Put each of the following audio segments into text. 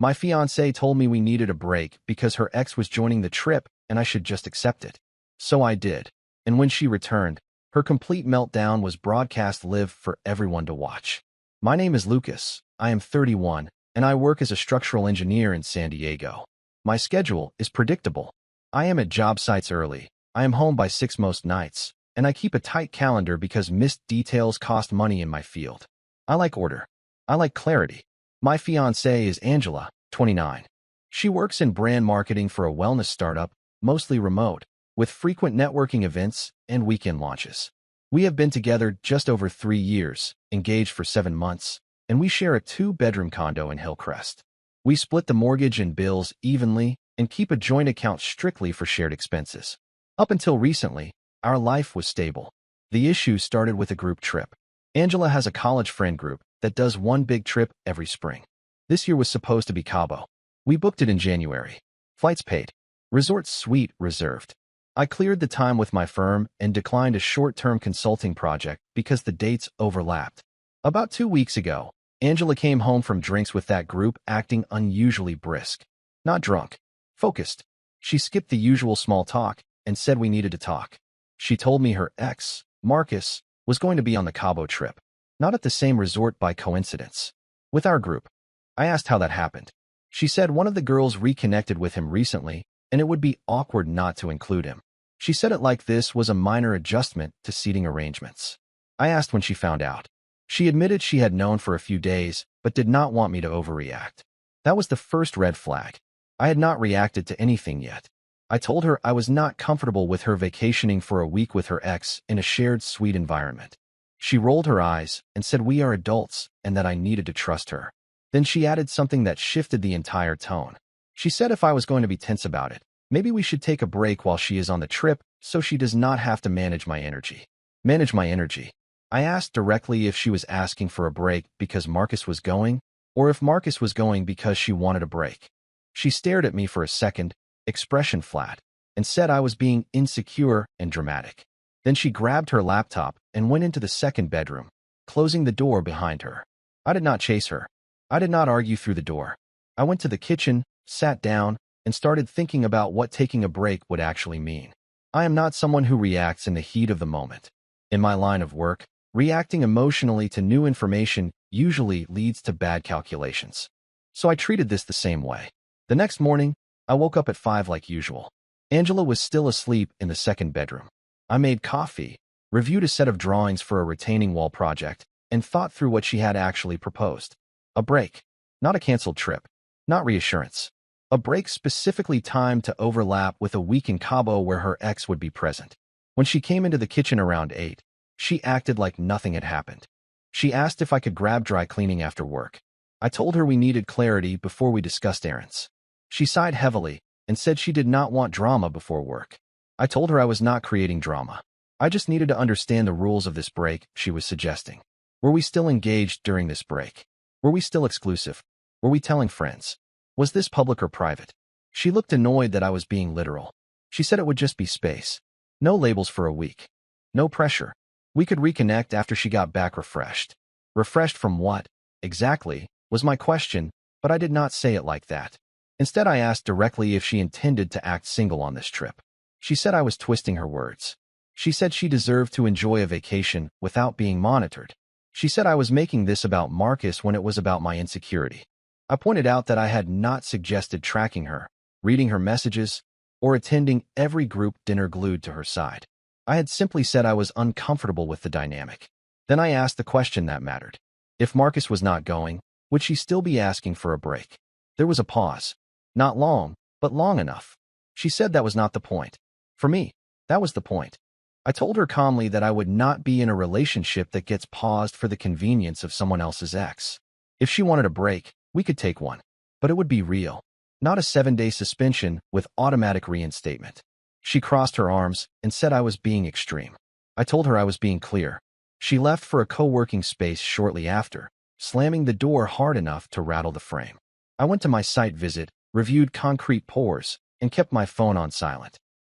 My fiancée told me we needed a break because her ex was joining the trip and I should just accept it. So I did. And when she returned, her complete meltdown was broadcast live for everyone to watch. My name is Lucas. I am 31, and I work as a structural engineer in San Diego. My schedule is predictable. I am at job sites early. I am home by 6 most nights, and I keep a tight calendar because missed details cost money in my field. I like order. I like clarity. My fiancée is Angela, 29. She works in brand marketing for a wellness startup, mostly remote, with frequent networking events and weekend launches. We have been together just over 3 years, engaged for 7 months, and we share a 2-bedroom condo in Hillcrest. We split the mortgage and bills evenly and keep a joint account strictly for shared expenses. Up until recently, our life was stable. The issue started with a group trip. Angela has a college friend group that does one big trip every spring. This year was supposed to be Cabo. We booked it in January. Flights paid. Resort suite reserved. I cleared the time with my firm and declined a short-term consulting project because the dates overlapped. About 2 weeks ago, Angela came home from drinks with that group acting unusually brisk. Not drunk. Focused. She skipped the usual small talk and said we needed to talk. She told me her ex, Marcus, was going to be on the Cabo trip. Not at the same resort by coincidence. With our group. I asked how that happened. She said one of the girls reconnected with him recently, and it would be awkward not to include him. She said it like this was a minor adjustment to seating arrangements. I asked when she found out. She admitted she had known for a few days, but did not want me to overreact. That was the first red flag. I had not reacted to anything yet. I told her I was not comfortable with her vacationing for a week with her ex in a shared suite environment. She rolled her eyes and said we are adults and that I needed to trust her. Then she added something that shifted the entire tone. She said if I was going to be tense about it, maybe we should take a break while she is on the trip so she does not have to manage my energy. Manage my energy. I asked directly if she was asking for a break because Marcus was going, or if Marcus was going because she wanted a break. She stared at me for a second, expression flat, and said I was being insecure and dramatic. Then she grabbed her laptop and went into the second bedroom, closing the door behind her. I did not chase her. I did not argue through the door. I went to the kitchen, sat down, and started thinking about what taking a break would actually mean. I am not someone who reacts in the heat of the moment. In my line of work, reacting emotionally to new information usually leads to bad calculations. So I treated this the same way. The next morning, I woke up at 5 like usual. Angela was still asleep in the second bedroom. I made coffee, reviewed a set of drawings for a retaining wall project, and thought through what she had actually proposed. A break. Not a canceled trip. Not reassurance. A break specifically timed to overlap with a week in Cabo where her ex would be present. When she came into the kitchen around 8, she acted like nothing had happened. She asked if I could grab dry cleaning after work. I told her we needed clarity before we discussed errands. She sighed heavily and said she did not want drama before work. I told her I was not creating drama. I just needed to understand the rules of this break she was suggesting. Were we still engaged during this break? Were we still exclusive? Were we telling friends? Was this public or private? She looked annoyed that I was being literal. She said it would just be space. No labels for a week. No pressure. We could reconnect after she got back refreshed. Refreshed from what, exactly, was my question, but I did not say it like that. Instead, I asked directly if she intended to act single on this trip. She said I was twisting her words. She said she deserved to enjoy a vacation without being monitored. She said I was making this about Marcus when it was about my insecurity. I pointed out that I had not suggested tracking her, reading her messages, or attending every group dinner glued to her side. I had simply said I was uncomfortable with the dynamic. Then I asked the question that mattered. If Marcus was not going, would she still be asking for a break? There was a pause. Not long, but long enough. She said that was not the point. For me, that was the point. I told her calmly that I would not be in a relationship that gets paused for the convenience of someone else's ex. If she wanted a break, we could take one. But it would be real. Not a 7-day suspension with automatic reinstatement. She crossed her arms and said I was being extreme. I told her I was being clear. She left for a co-working space shortly after, slamming the door hard enough to rattle the frame. I went to my site visit, reviewed concrete pours, and kept my phone on silent.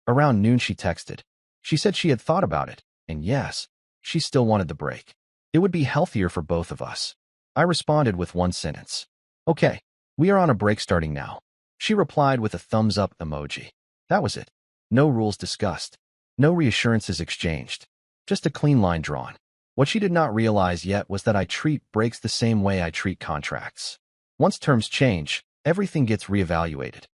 Around noon she texted. She said she had thought about it, and yes, she still wanted the break. It would be healthier for both of us. I responded with one sentence. Okay, We are on a break starting now. She replied with a thumbs up emoji. That was it. No rules discussed. No reassurances exchanged. Just a clean line drawn. What she did not realize yet was that I treat breaks the same way I treat contracts. Once terms change, everything gets reevaluated.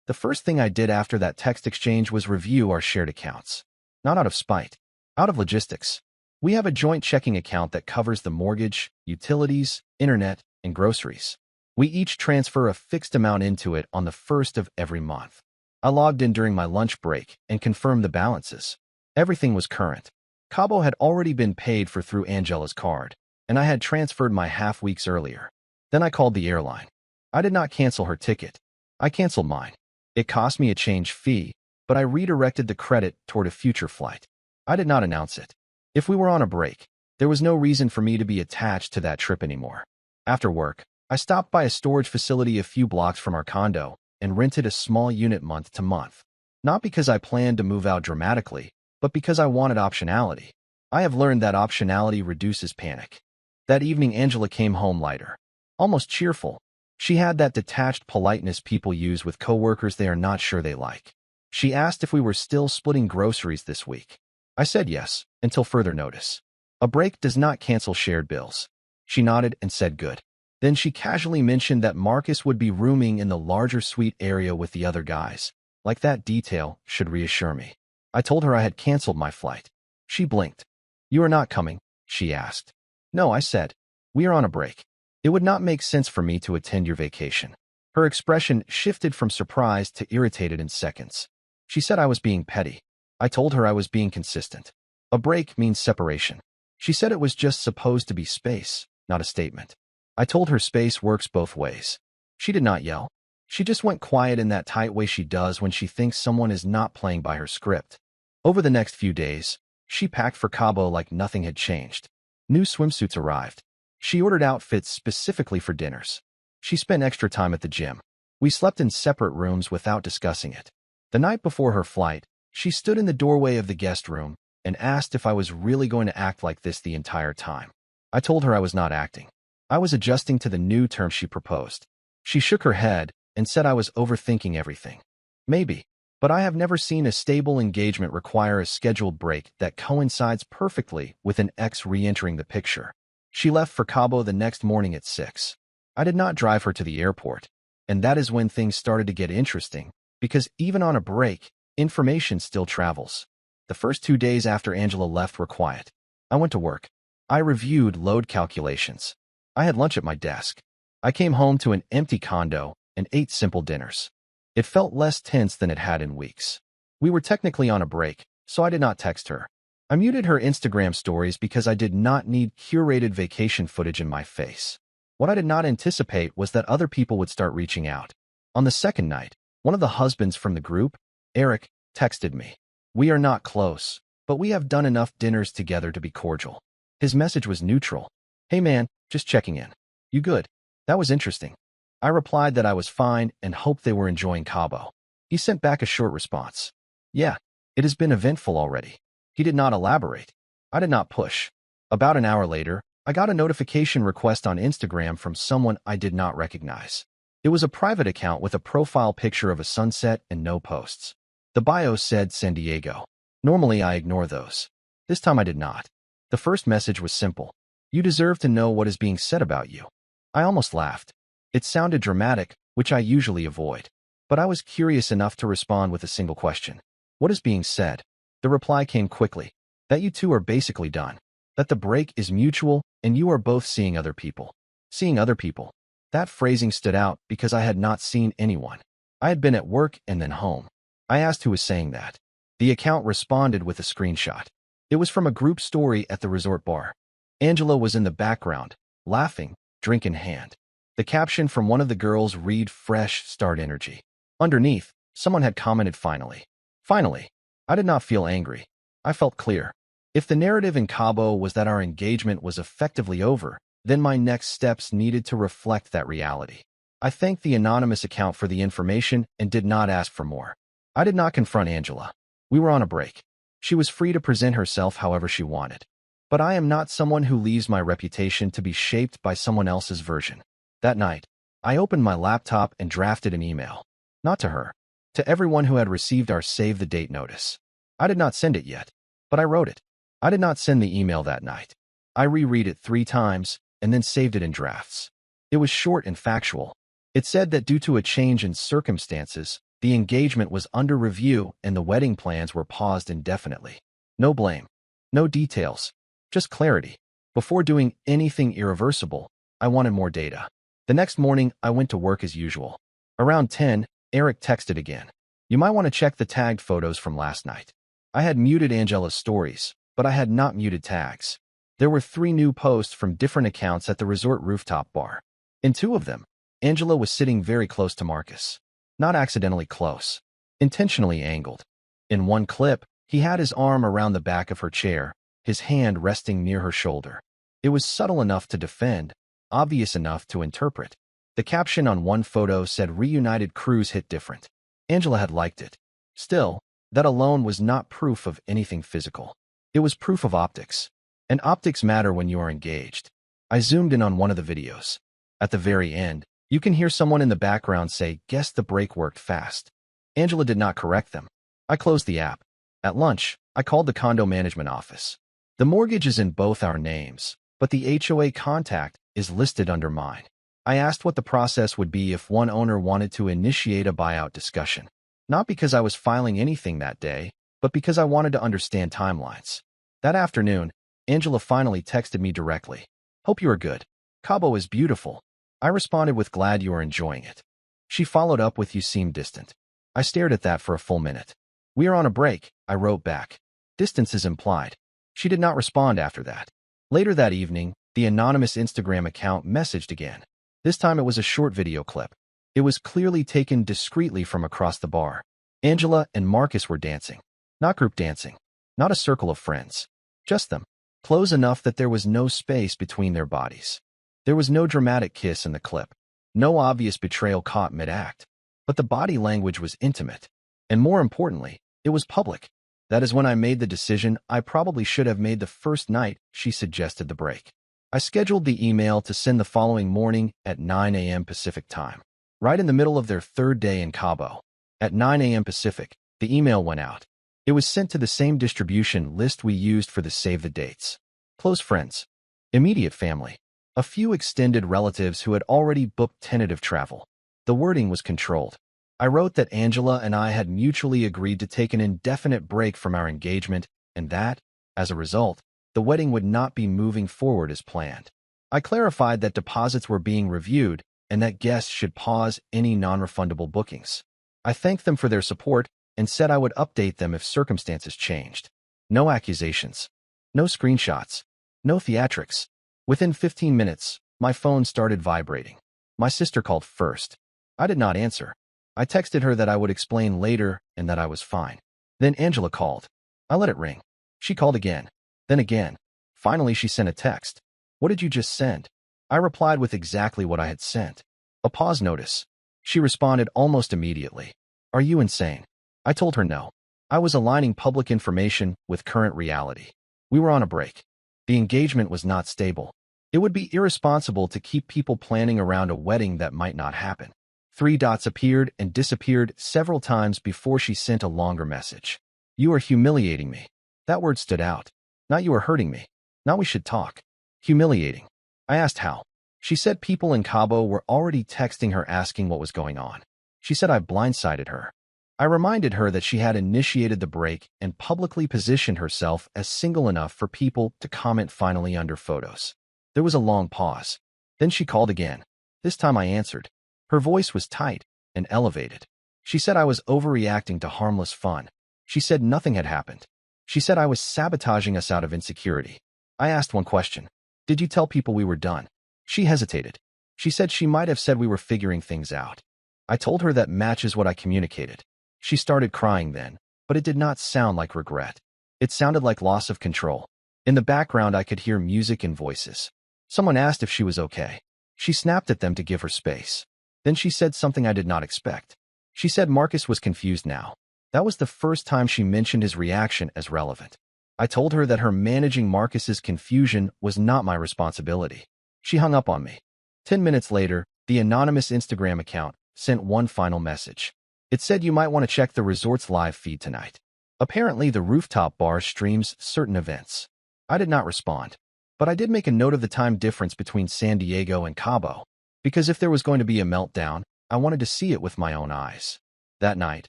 The first thing I did after that text exchange was review our shared accounts. Not out of spite. Out of logistics. We have a joint checking account that covers the mortgage, utilities, internet, and groceries. We each transfer a fixed amount into it on the first of every month. I logged in during my lunch break and confirmed the balances. Everything was current. Cabo had already been paid for through Angela's card, and I had transferred my half weeks earlier. Then I called the airline. I did not cancel her ticket. I canceled mine. It cost me a change fee, but I redirected the credit toward a future flight. I did not announce it. If we were on a break, there was no reason for me to be attached to that trip anymore. After work, I stopped by a storage facility a few blocks from our condo and rented a small unit month to month. Not because I planned to move out dramatically, but because I wanted optionality. I have learned that optionality reduces panic. That evening, Angela came home lighter, almost cheerful. She had that detached politeness people use with coworkers they are not sure they like. She asked if we were still splitting groceries this week. I said yes, until further notice. A break does not cancel shared bills. She nodded and said good. Then she casually mentioned that Marcus would be rooming in the larger suite area with the other guys. Like that detail should reassure me. I told her I had canceled my flight. She blinked. You are not coming, she asked. No, I said. We are on a break. It would not make sense for me to attend your vacation. Her expression shifted from surprise to irritated in seconds. She said I was being petty. I told her I was being consistent. A break means separation. She said it was just supposed to be space, not a statement. I told her space works both ways. She did not yell. She just went quiet in that tight way she does when she thinks someone is not playing by her script. Over the next few days, she packed for Cabo like nothing had changed. New swimsuits arrived. She ordered outfits specifically for dinners. She spent extra time at the gym. We slept in separate rooms without discussing it. The night before her flight, she stood in the doorway of the guest room and asked if I was really going to act like this the entire time. I told her I was not acting. I was adjusting to the new terms she proposed. She shook her head and said I was overthinking everything. Maybe, but I have never seen a stable engagement require a scheduled break that coincides perfectly with an ex re-entering the picture. She left for Cabo the next morning at 6. I did not drive her to the airport, and that is when things started to get interesting, because even on a break, information still travels. The first 2 days after Angela left were quiet. I went to work. I reviewed load calculations. I had lunch at my desk. I came home to an empty condo and ate simple dinners. It felt less tense than it had in weeks. We were technically on a break, so I did not text her. I muted her Instagram stories because I did not need curated vacation footage in my face. What I did not anticipate was that other people would start reaching out. On the second night, one of the husbands from the group, Eric, texted me. We are not close, but we have done enough dinners together to be cordial. His message was neutral. Hey man, just checking in. You good? That was interesting. I replied that I was fine and hoped they were enjoying Cabo. He sent back a short response. Yeah, it has been eventful already. He did not elaborate. I did not push. About an hour later, I got a notification request on Instagram from someone I did not recognize. It was a private account with a profile picture of a sunset and no posts. The bio said San Diego. Normally I ignore those. This time I did not. The first message was simple. You deserve to know what is being said about you. I almost laughed. It sounded dramatic, which I usually avoid. But I was curious enough to respond with a single question. What is being said? The reply came quickly. That you two are basically done. That the break is mutual and you are both seeing other people. Seeing other people. That phrasing stood out because I had not seen anyone. I had been at work and then home. I asked who was saying that. The account responded with a screenshot. It was from a group story at the resort bar. Angela was in the background, laughing, drink in hand. The caption from one of the girls read fresh start energy. Underneath, someone had commented finally. Finally. I did not feel angry. I felt clear. If the narrative in Cabo was that our engagement was effectively over, then my next steps needed to reflect that reality. I thanked the anonymous account for the information and did not ask for more. I did not confront Angela. We were on a break. She was free to present herself however she wanted. But I am not someone who leaves my reputation to be shaped by someone else's version. That night, I opened my laptop and drafted an email. Not to her. To everyone who had received our save the date notice. I did not send it yet, but I wrote it. I did not send the email that night. I reread it 3 times and then saved it in drafts. It was short and factual. It said that due to a change in circumstances, the engagement was under review and the wedding plans were paused indefinitely. No blame. No details. Just clarity. Before doing anything irreversible, I wanted more data. The next morning, I went to work as usual. Around 10, Eric texted again. You might want to check the tagged photos from last night. I had muted Angela's stories, but I had not muted tags. There were 3 new posts from different accounts at the resort rooftop bar. In 2 of them, Angela was sitting very close to Marcus. Not accidentally close. Intentionally angled. In one clip, he had his arm around the back of her chair, his hand resting near her shoulder. It was subtle enough to defend, obvious enough to interpret. The caption on one photo said reunited crews hit different. Angela had liked it. Still, that alone was not proof of anything physical. It was proof of optics. And optics matter when you are engaged. I zoomed in on one of the videos. At the very end, you can hear someone in the background say, "Guess the break worked fast." Angela did not correct them. I closed the app. At lunch, I called the condo management office. The mortgage is in both our names, but the HOA contact is listed under mine. I asked what the process would be if one owner wanted to initiate a buyout discussion. Not because I was filing anything that day, but because I wanted to understand timelines. That afternoon, Angela finally texted me directly. Hope you are good. Cabo is beautiful. I responded with glad you are enjoying it. She followed up with you seem distant. I stared at that for a full minute. We are on a break, I wrote back. Distance is implied. She did not respond after that. Later that evening, the anonymous Instagram account messaged again. This time it was a short video clip. It was clearly taken discreetly from across the bar. Angela and Marcus were dancing. Not group dancing. Not a circle of friends. Just them. Close enough that there was no space between their bodies. There was no dramatic kiss in the clip. No obvious betrayal caught mid-act. But the body language was intimate. And more importantly, it was public. That is when I made the decision I probably should have made the first night she suggested the break. I scheduled the email to send the following morning at 9 a.m. Pacific time, right in the middle of their 3rd day in Cabo. At 9 a.m. Pacific, the email went out. It was sent to the same distribution list we used for the save the dates. Close friends. Immediate family. A few extended relatives who had already booked tentative travel. The wording was controlled. I wrote that Angela and I had mutually agreed to take an indefinite break from our engagement and that, as a result, the wedding would not be moving forward as planned. I clarified that deposits were being reviewed and that guests should pause any non-refundable bookings. I thanked them for their support and said I would update them if circumstances changed. No accusations. No screenshots. No theatrics. Within 15 minutes, my phone started vibrating. My sister called first. I did not answer. I texted her that I would explain later and that I was fine. Then Angela called. I let it ring. She called again. Then again. Finally, she sent a text. What did you just send? I replied with exactly what I had sent. A pause notice. She responded almost immediately. Are you insane? I told her no. I was aligning public information with current reality. We were on a break. The engagement was not stable. It would be irresponsible to keep people planning around a wedding that might not happen. 3 dots appeared and disappeared several times before she sent a longer message. You are humiliating me. That word stood out. Not you are hurting me. Not we should talk. Humiliating. I asked how. She said people in Cabo were already texting her asking what was going on. She said I blindsided her. I reminded her that she had initiated the break and publicly positioned herself as single enough for people to comment finally under photos. There was a long pause. Then she called again. This time I answered. Her voice was tight and elevated. She said I was overreacting to harmless fun. She said nothing had happened. She said I was sabotaging us out of insecurity. I asked one question. Did you tell people we were done? She hesitated. She said she might have said we were figuring things out. I told her that matches what I communicated. She started crying then, but it did not sound like regret. It sounded like loss of control. In the background, I could hear music and voices. Someone asked if she was okay. She snapped at them to give her space. Then she said something I did not expect. She said Marcus was confused now. That was the first time she mentioned his reaction as relevant. I told her that her managing Marcus's confusion was not my responsibility. She hung up on me. 10 minutes later, The anonymous Instagram account sent one final message. It said you might want to check the resort's live feed tonight. Apparently, the rooftop bar streams certain events. I did not respond, but I did make a note of the time difference between San Diego and Cabo, because if there was going to be a meltdown, I wanted to see it with my own eyes. That night,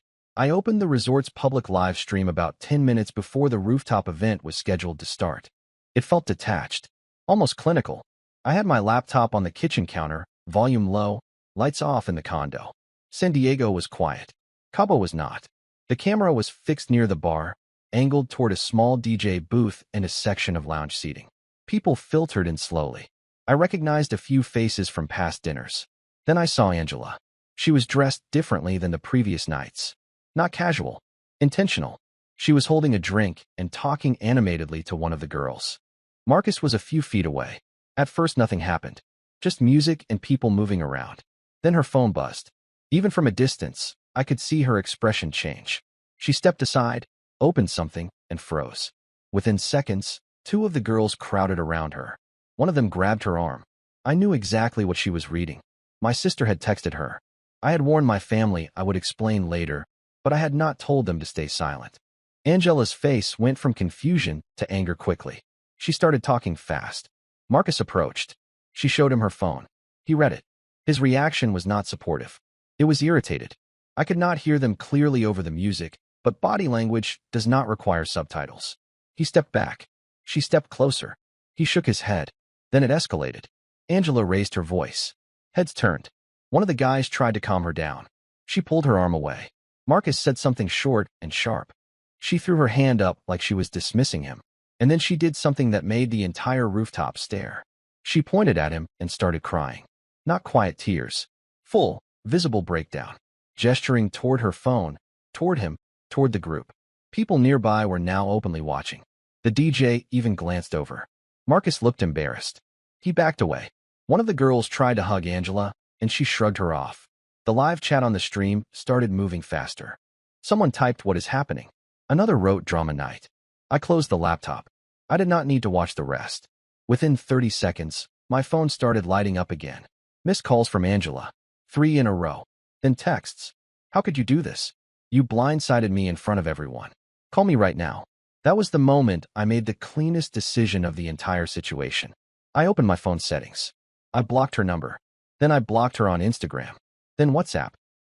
I opened the resort's public live stream about 10 minutes before the rooftop event was scheduled to start. It felt detached, almost clinical. I had my laptop on the kitchen counter, volume low, lights off in the condo. San Diego was quiet. Cabo was not. The camera was fixed near the bar, angled toward a small DJ booth and a section of lounge seating. People filtered in slowly. I recognized a few faces from past dinners. Then I saw Angela. She was dressed differently than the previous nights. Not casual, intentional. She was holding a drink and talking animatedly to one of the girls. Marcus was a few feet away. At first nothing happened. Just music and people moving around. Then her phone buzzed. Even from a distance, I could see her expression change. She stepped aside, opened something, and froze. Within seconds, two of the girls crowded around her. One of them grabbed her arm. I knew exactly what she was reading. My sister had texted her. I had warned my family I would explain later, but I had not told them to stay silent. Angela's face went from confusion to anger quickly. She started talking fast. Marcus approached. She showed him her phone. He read it. His reaction was not supportive. It was irritated. I could not hear them clearly over the music, but body language does not require subtitles. He stepped back. She stepped closer. He shook his head. Then it escalated. Angela raised her voice. Heads turned. One of the guys tried to calm her down. She pulled her arm away. Marcus said something short and sharp. She threw her hand up like she was dismissing him, and then she did something that made the entire rooftop stare. She pointed at him and started crying. Not quiet tears. Full, visible breakdown. Gesturing toward her phone, toward him, toward the group. People nearby were now openly watching. The DJ even glanced over. Marcus looked embarrassed. He backed away. One of the girls tried to hug Angela, and she shrugged her off. The live chat on the stream started moving faster. Someone typed what is happening. Another wrote drama night. I closed the laptop. I did not need to watch the rest. Within 30 seconds, my phone started lighting up again. Missed calls from Angela. 3 in a row. Then texts. How could you do this? You blindsided me in front of everyone. Call me right now. That was the moment I made the cleanest decision of the entire situation. I opened my phone settings. I blocked her number. Then I blocked her on Instagram. Then WhatsApp.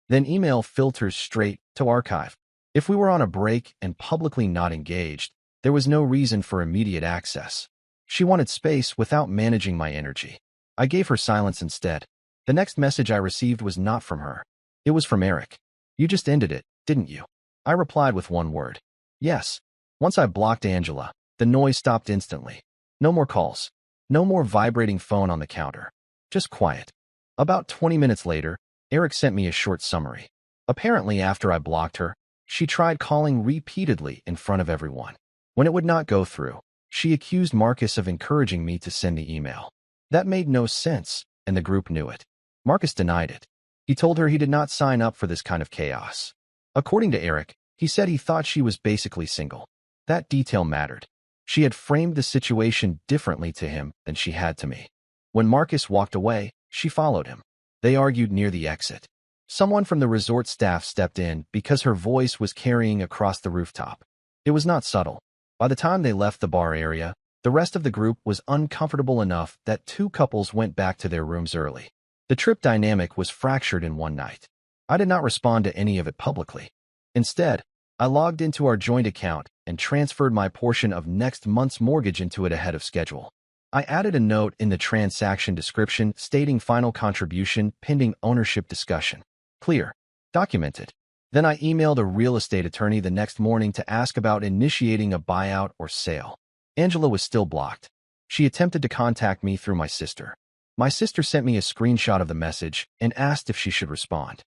Then email filters straight to archive. If we were on a break and publicly not engaged, there was no reason for immediate access. She wanted space without managing my energy. I gave her silence instead. The next message I received was not from her. It was from Eric. You just ended it, didn't you? I replied with one word. Yes. Once I blocked Angela, the noise stopped instantly. No more calls. No more vibrating phone on the counter. Just quiet. About 20 minutes later, Eric sent me a short summary. Apparently, after I blocked her, she tried calling repeatedly in front of everyone. When it would not go through, she accused Marcus of encouraging me to send the email. That made no sense, and the group knew it. Marcus denied it. He told her he did not sign up for this kind of chaos. According to Eric, he said he thought she was basically single. That detail mattered. She had framed the situation differently to him than she had to me. When Marcus walked away, she followed him. They argued near the exit. Someone from the resort staff stepped in because her voice was carrying across the rooftop. It was not subtle. By the time they left the bar area, the rest of the group was uncomfortable enough that 2 couples went back to their rooms early. The trip dynamic was fractured in one night. I did not respond to any of it publicly. Instead, I logged into our joint account and transferred my portion of next month's mortgage into it ahead of schedule. I added a note in the transaction description stating final contribution pending ownership discussion. Clear. Documented. Then I emailed a real estate attorney the next morning to ask about initiating a buyout or sale. Angela was still blocked. She attempted to contact me through my sister. My sister sent me a screenshot of the message and asked if she should respond.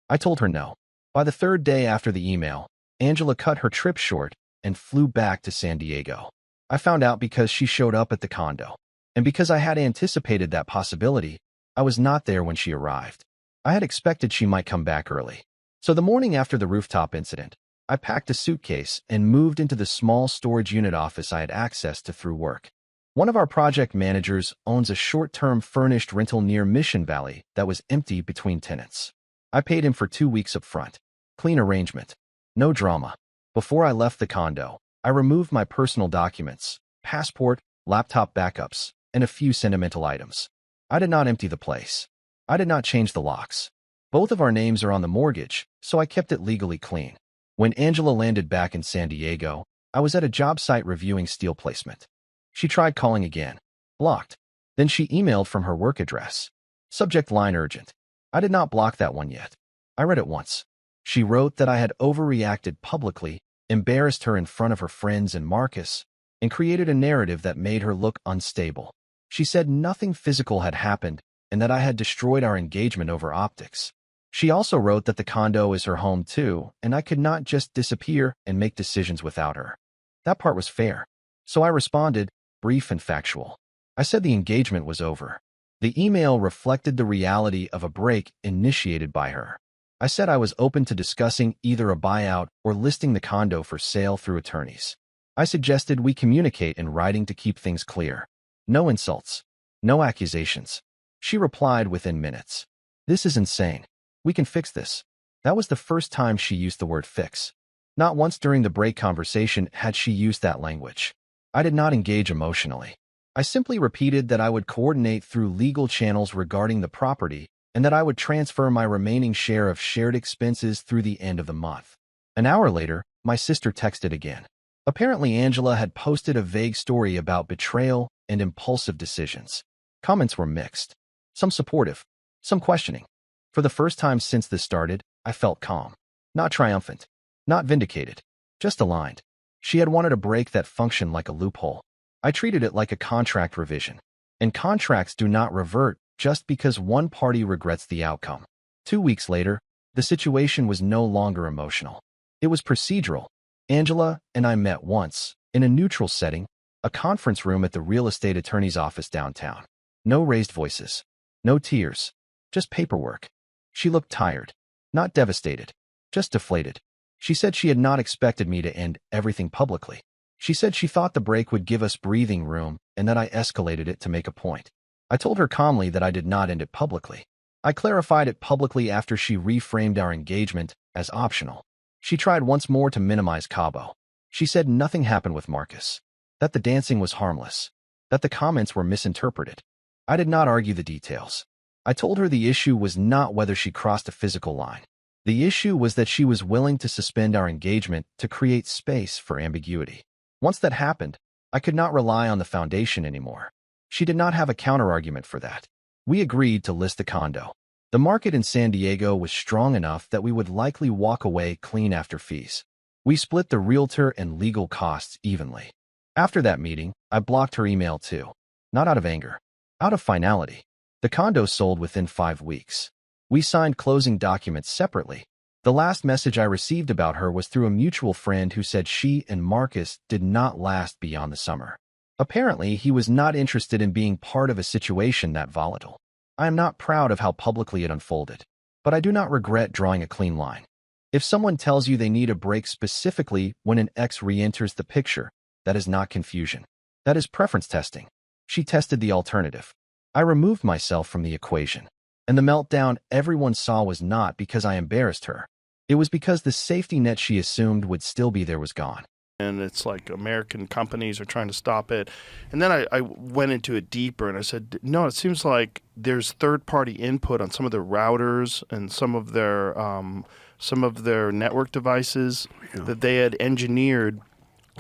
I told her no. By the 3rd day after the email, Angela cut her trip short and flew back to San Diego. I found out because she showed up at the condo. And because I had anticipated that possibility, I was not there when she arrived. I had expected she might come back early. So the morning after the rooftop incident, I packed a suitcase and moved into the small storage unit office I had access to through work. One of our project managers owns a short-term furnished rental near Mission Valley that was empty between tenants. I paid him for 2 weeks up front. Clean arrangement. No drama. Before I left the condo, I removed my personal documents, passport, laptop backups, and a few sentimental items. I did not empty the place. I did not change the locks. Both of our names are on the mortgage, so I kept it legally clean. When Angela landed back in San Diego, I was at a job site reviewing steel placement. She tried calling again. Blocked. Then she emailed from her work address. Subject line urgent. I did not block that one yet. I read it once. She wrote that I had overreacted publicly, embarrassed her in front of her friends and Marcus, and created a narrative that made her look unstable. She said nothing physical had happened and that I had destroyed our engagement over optics. She also wrote that the condo is her home too, and I could not just disappear and make decisions without her. That part was fair. So I responded, brief and factual. I said the engagement was over. The email reflected the reality of a break initiated by her. I said I was open to discussing either a buyout or listing the condo for sale through attorneys. I suggested we communicate in writing to keep things clear. No insults. No accusations. She replied within minutes. This is insane. We can fix this. That was the first time she used the word fix. Not once during the break conversation had she used that language. I did not engage emotionally. I simply repeated that I would coordinate through legal channels regarding the property and that I would transfer my remaining share of shared expenses through the end of the month. An hour later, my sister texted again. Apparently, Angela had posted a vague story about betrayal and impulsive decisions. Comments were mixed. Some supportive, some questioning. For the first time since this started, I felt calm. Not triumphant. Not vindicated. Just aligned. She had wanted a break that functioned like a loophole. I treated it like a contract revision. And contracts do not revert just because one party regrets the outcome. 2 weeks later, the situation was no longer emotional. It was procedural. Angela and I met once, in a neutral setting, a conference room at the real estate attorney's office downtown. No raised voices. No tears. Just paperwork. She looked tired. Not devastated. Just deflated. She said she had not expected me to end everything publicly. She said she thought the break would give us breathing room and that I escalated it to make a point. I told her calmly that I did not end it publicly. I clarified it publicly after she reframed our engagement as optional. She tried once more to minimize Cabo. She said nothing happened with Marcus. That the dancing was harmless. That the comments were misinterpreted. I did not argue the details. I told her the issue was not whether she crossed a physical line. The issue was that she was willing to suspend our engagement to create space for ambiguity. Once that happened, I could not rely on the foundation anymore. She did not have a counterargument for that. We agreed to list the condo. The market in San Diego was strong enough that we would likely walk away clean after fees. We split the realtor and legal costs evenly. After that meeting, I blocked her email too. Not out of anger. Out of finality. The condo sold within 5 weeks. We signed closing documents separately. The last message I received about her was through a mutual friend who said she and Marcus did not last beyond the summer. Apparently, he was not interested in being part of a situation that volatile. I am not proud of how publicly it unfolded, but I do not regret drawing a clean line. If someone tells you they need a break specifically when an ex re-enters the picture, that is not confusion. That is preference testing. She tested the alternative. I removed myself from the equation. And the meltdown everyone saw was not because I embarrassed her. It was because the safety net she assumed would still be there was gone. And it's like American companies are trying to stop it. And then I went into it deeper and I said, no, it seems like there's third-party input on some of their routers and some of their network devices that they had engineered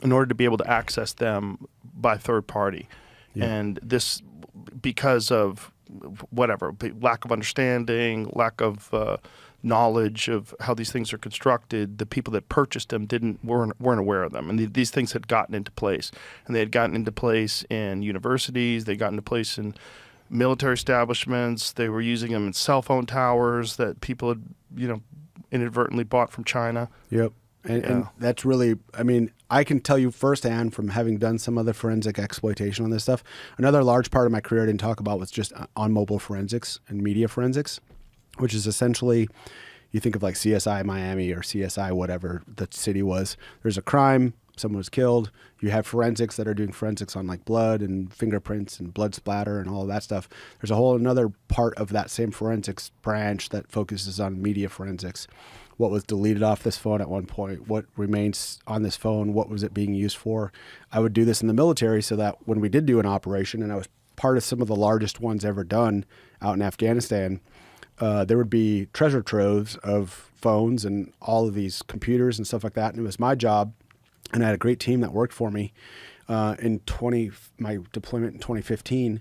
in order to be able to access them by third party. Yeah. And this, because of whatever, lack of understanding, lack of knowledge of how these things are constructed, the people that purchased them weren't aware of them. And these things had gotten into place. And they had gotten into place in universities, they got into place in military establishments, they were using them in cell phone towers that people had, inadvertently bought from China. Yep. And that's really, I can tell you firsthand from having done some other forensic exploitation on this stuff. Another large part of my career I didn't talk about was just on mobile forensics and media forensics, which is essentially, you think of like CSI Miami or CSI whatever the city was. There's a crime, someone was killed. You have forensics that are doing forensics on like blood and fingerprints and blood splatter and all of that stuff. There's a whole another part of that same forensics branch that focuses on media forensics. What was deleted off this phone at one point? What remains on this phone? What was it being used for? I would do this in the military so that when we did do an operation, and I was part of some of the largest ones ever done out in Afghanistan, there would be treasure troves of phones and all of these computers and stuff like that. And it was my job, and I had a great team that worked for me. My deployment in 2015,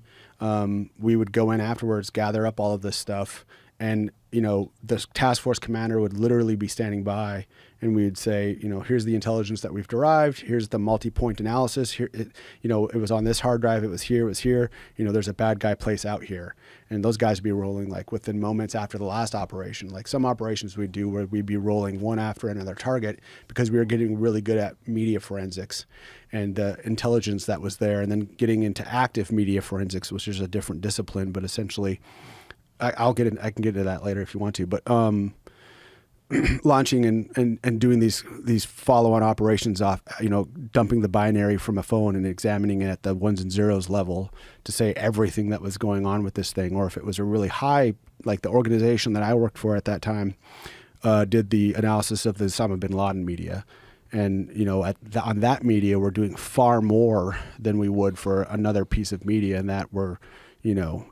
we would go in afterwards, gather up all of this stuff, and the task force commander would literally be standing by, and we would say, here's the intelligence that we've derived. Here's the multi-point analysis. Here, it was on this hard drive. It was here. There's a bad guy place out here, and those guys would be rolling like within moments after the last operation. Like some operations we'd do where we'd be rolling one after another target because we were getting really good at media forensics and the intelligence that was there, and then getting into active media forensics, which is a different discipline, but essentially. I can get into that later if you want to, but launching and doing these follow-on operations off, dumping the binary from a phone and examining it at the ones and zeros level to say everything that was going on with this thing, or if it was a really high, like the organization that I worked for at that time did the analysis of the Osama bin Laden media. And, on that media, we're doing far more than we would for another piece of media, and that we're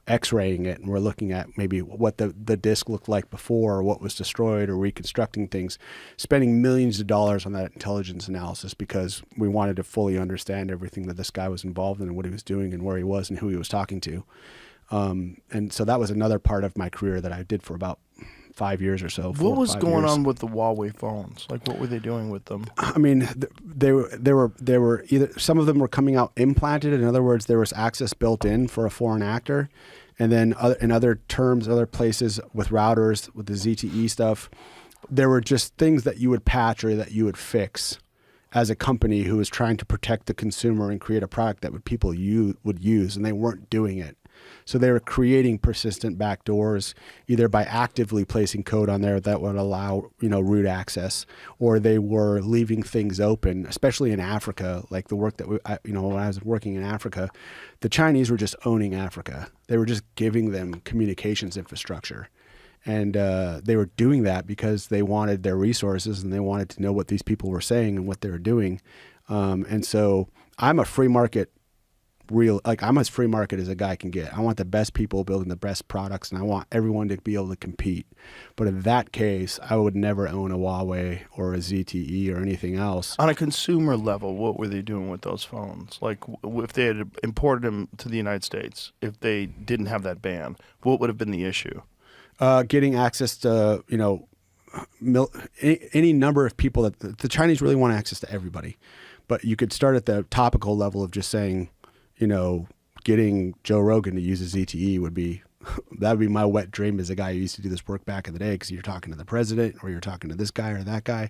x-raying it, and we're looking at maybe what the disk looked like before, or what was destroyed, or reconstructing things, spending millions of dollars on that intelligence analysis because we wanted to fully understand everything that this guy was involved in and what he was doing and where he was and who he was talking to. And so that was another part of my career that I did for about 5 years or so. What was going on with the Huawei phones? Like, what were they doing with them? I mean, they were either, some of them were coming out implanted. In other words, there was access built in for a foreign actor. And then in other terms, other places with routers, with the ZTE stuff, there were just things that you would patch or that you would fix as a company who was trying to protect the consumer and create a product that people would use, and they weren't doing it. So they were creating persistent backdoors, either by actively placing code on there that would allow, root access, or they were leaving things open, especially in Africa. Like the work that when I was working in Africa, the Chinese were just owning Africa. They were just giving them communications infrastructure. And they were doing that because they wanted their resources and they wanted to know what these people were saying and what they were doing. And so I'm a free market I'm as free market as a guy can get. I want the best people building the best products, and I want everyone to be able to compete. But in that case, I would never own a Huawei or a ZTE or anything else. On a consumer level, what were they doing with those phones? Like, if they had imported them to the United States, if they didn't have that ban, what would have been the issue? Getting access to, any number of people that the Chinese really want access to everybody. But you could start at the topical level of just saying, getting Joe Rogan to use a ZTE that would be my wet dream as a guy who used to do this work back in the day, because you're talking to the president or you're talking to this guy or that guy.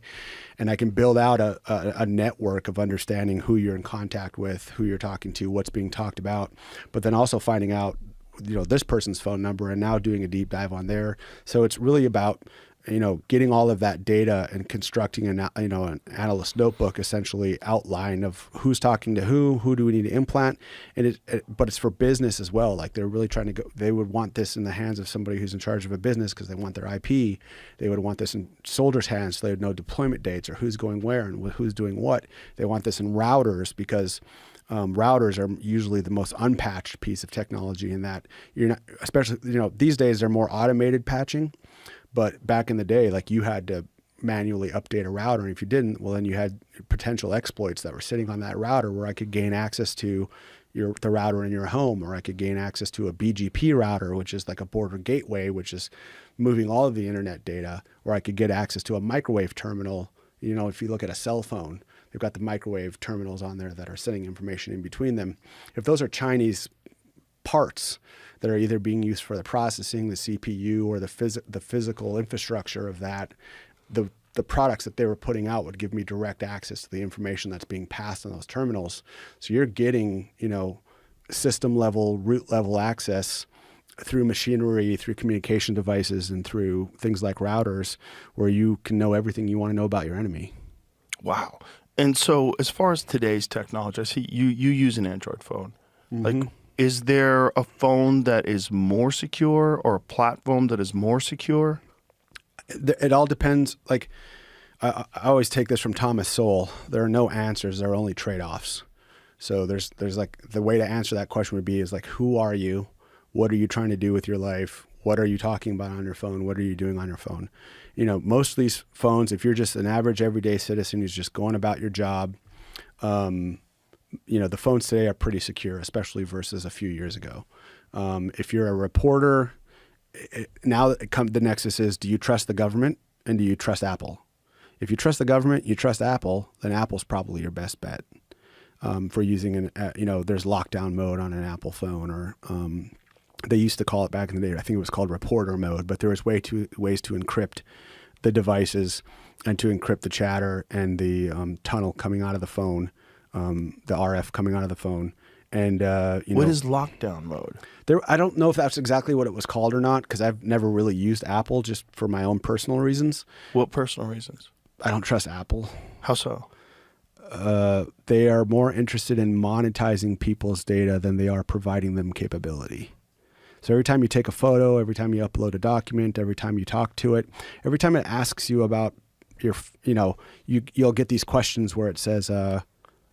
And I can build out a network of understanding who you're in contact with, who you're talking to, what's being talked about, but then also finding out, this person's phone number and now doing a deep dive on there. So it's really about, getting all of that data and constructing an analyst notebook, essentially outline of who's talking to who do we need to implant. And but it's for business as well. Like they're really trying to go, they would want this in the hands of somebody who's in charge of a business because they want their IP. They would want this in soldiers' hands so they would know deployment dates or who's going where and who's doing what. They want this in routers because routers are usually the most unpatched piece of technology in that you're not, especially, these days they're more automated patching. But back in the day, like you had to manually update a router. And if you didn't, well, then you had potential exploits that were sitting on that router where I could gain access to the router in your home, or I could gain access to a BGP router, which is like a border gateway, which is moving all of the internet data, or I could get access to a microwave terminal. If you look at a cell phone, they've got the microwave terminals on there that are sending information in between them. If those are Chinese parts that are either being used for the processing, the CPU, or the physical infrastructure of that, the products that they were putting out would give me direct access to the information that's being passed on those terminals. So you're getting, system level, root level access through machinery, through communication devices, and through things like routers, where you can know everything you want to know about your enemy. Wow. And so as far as today's technology, I see you use an Android phone. Like, is there a phone that is more secure or a platform that is more secure? It all depends. Like, I always take this from Thomas Sowell. There are no answers. There are only trade-offs. So there's like, the way to answer that question would be is like, who are you? What are you trying to do with your life? What are you talking about on your phone? What are you doing on your phone? You know, most of these phones, if you're just an average everyday citizen who's just going about your job, you know, the phones today are pretty secure, especially versus a few years ago. If you're a reporter, now the nexus is, do you trust the government and do you trust Apple? If you trust the government, you trust Apple, then Apple's probably your best bet for using you know, there's lockdown mode on an Apple phone, or they used to call it back in the day, I think it was called reporter mode, but there was ways to encrypt the devices and to encrypt the chatter and the tunnel coming out of the phone, the RF coming out of the phone. And you know, what is lockdown mode? I don't know if that's exactly what it was called or not, because I've never really used Apple, just for my own personal reasons. What personal reasons? I don't trust Apple. How so? They are more interested in monetizing people's data than they are providing them capability. So every time you take a photo, every time you upload a document, every time you talk to it, every time it asks you about your, you know, you'll get these questions where it says,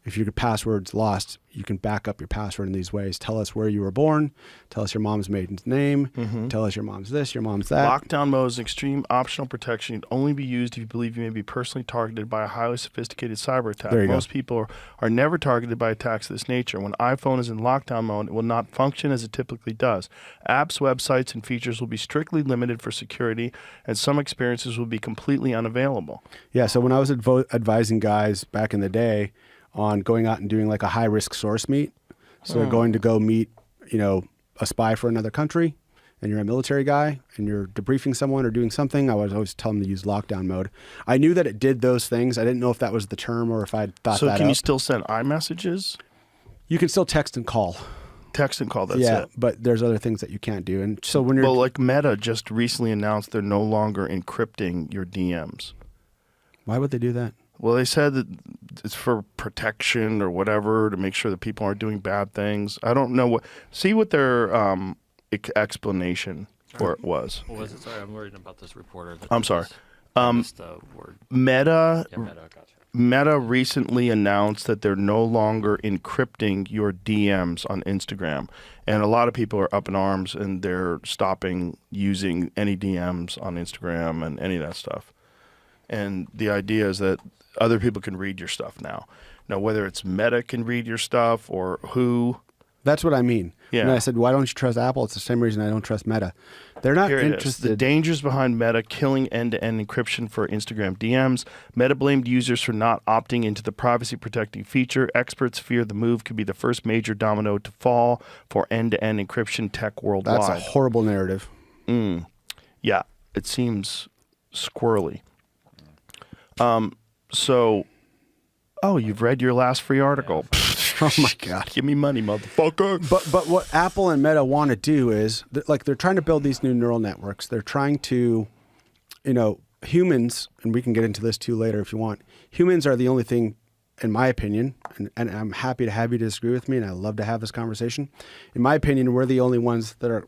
if your password's lost, you can back up your password in these ways. Tell us where you were born. Tell us your mom's maiden name. Tell us your mom's this, your mom's that. Lockdown mode is extreme optional protection. It only be used if you believe you may be personally targeted by a highly sophisticated cyber attack. Most people are never targeted by attacks of this nature. When iPhone is in lockdown mode, it will not function as it typically does. Apps, websites, and features will be strictly limited for security, and some experiences will be completely unavailable. Yeah, so when I was advising guys back in the day on going out and doing like a high-risk source meet. So they're going to go meet, you know, a spy for another country, and you're a military guy, and you're debriefing someone or doing something. I was always telling them to use lockdown mode. I knew that it did those things. I didn't know if that was the term or if I thought that up. So can you still send iMessages? You can still text and call. Text and call, that's it. But there's other things that you can't do. And so when you're... Well, like Meta just recently announced they're no longer encrypting your DMs. Why would they do that? Well, they said that it's for protection or whatever, to make sure that people aren't doing bad things. I don't know what. See what their explanation for it was. What was it? Sorry, I'm worried about this reporter. I'm sorry. The word. Meta. Yeah, Meta. Gotcha. Meta recently announced that they're no longer encrypting your DMs on Instagram, and a lot of people are up in arms and they're stopping using any DMs on Instagram and any of that stuff. And the idea is that other people can read your stuff now. Now, whether it's Meta can read your stuff or who. That's what I mean. Yeah. And I said, why don't you trust Apple? It's the same reason I don't trust Meta. They're not interested. The dangers behind Meta killing end-to-end encryption for Instagram DMs. Meta blamed users for not opting into the privacy-protecting feature. Experts fear the move could be the first major domino to fall for end-to-end encryption tech worldwide. That's a horrible narrative. Yeah, it seems squirrely. So, you've read your last free article. Oh my God. Give me money, motherfucker. But what Apple and Meta want to do is, they're trying to build these new neural networks. They're trying to, you know, humans, and we can get into this too later if you want, humans are the only thing, in my opinion, and I'm happy to have you disagree with me, and I love to have this conversation. In my opinion, we're the only ones that are...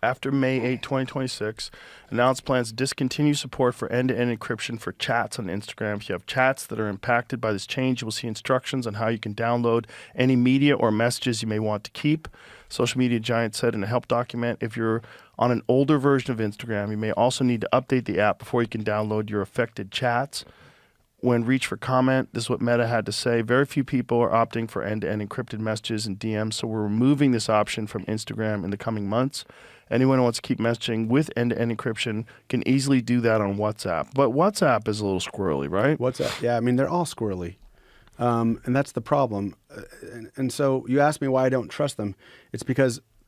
After May 8, 2026, announced plans to discontinue support for end-to-end encryption for chats on Instagram. If you have chats that are impacted by this change, you will see instructions on how you can download any media or messages you may want to keep. Social media giant said in a help document, if you're on an older version of Instagram, you may also need to update the app before you can download your affected chats. When reached for comment, this is what Meta had to say. Very few people are opting for end-to-end encrypted messages and DMs, so we're removing this option from Instagram in the coming months. Anyone who wants to keep messaging with end-to-end encryption can easily do that on WhatsApp. But WhatsApp is a little squirrely, right? WhatsApp, yeah. I mean, they're all squirrely. And that's the problem. And so you ask me why I don't trust them. It's because